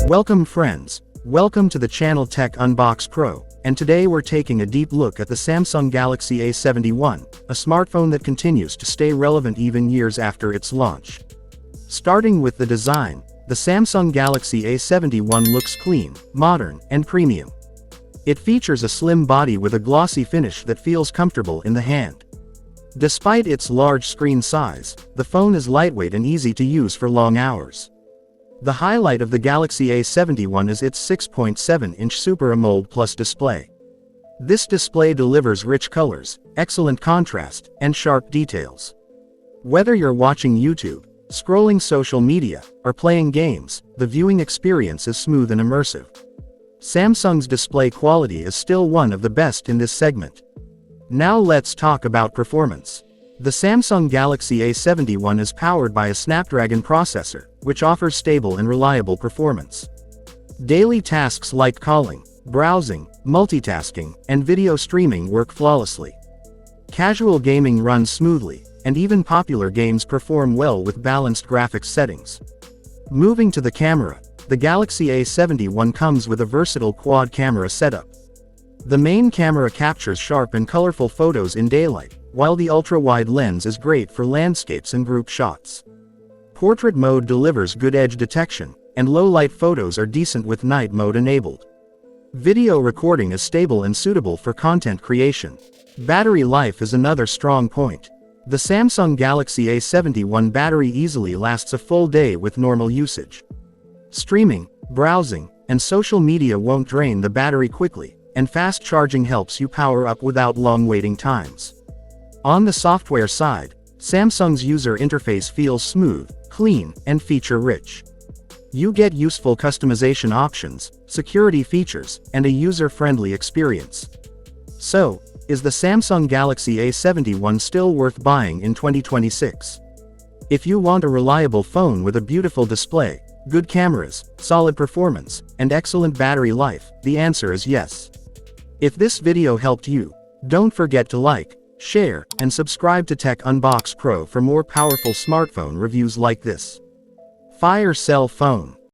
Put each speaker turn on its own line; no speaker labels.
Welcome friends, welcome to the channel Tech Unbox Pro, and today we're taking a deep look at the Samsung Galaxy A71, a smartphone that continues to stay relevant even years after its launch. Starting with the design, the Samsung Galaxy A71 looks clean, modern, and premium. It features a slim body with a glossy finish that feels comfortable in the hand. Despite its large screen size, the phone is lightweight and easy to use for long hours. The highlight of the Galaxy A71 is its 6.7-inch Super AMOLED Plus display. This display delivers rich colors, excellent contrast, and sharp details. Whether you're watching YouTube, scrolling social media, or playing games, the viewing experience is smooth and immersive. Samsung's display quality is still one of the best in this segment. Now let's talk about performance. The Samsung Galaxy A71 is powered by a Snapdragon processor, which offers stable and reliable performance. Daily tasks like calling, browsing, multitasking, and video streaming work flawlessly. Casual gaming runs smoothly, and even popular games perform well with balanced graphics settings. Moving to the camera, the Galaxy A71 comes with a versatile quad-camera setup. The main camera captures sharp and colorful photos in daylight, while the ultra-wide lens is great for landscapes and group shots. Portrait mode delivers good edge detection, and low-light photos are decent with night mode enabled. Video recording is stable and suitable for content creation. Battery life is another strong point. The Samsung Galaxy A71 battery easily lasts a full day with normal usage. Streaming, browsing, and social media won't drain the battery quickly, and fast charging helps you power up without long waiting times. On the software side, Samsung's user interface feels smooth, clean, and feature-rich. You get useful customization options, security features, and a user-friendly experience. So, is the Samsung Galaxy A71 still worth buying in 2026? If you want a reliable phone with a beautiful display, good cameras, solid performance, and excellent battery life, the answer is yes. If this video helped you, don't forget to like, share, and subscribe to Tech Unbox Pro for more powerful smartphone reviews like this. Fire Cell Phone.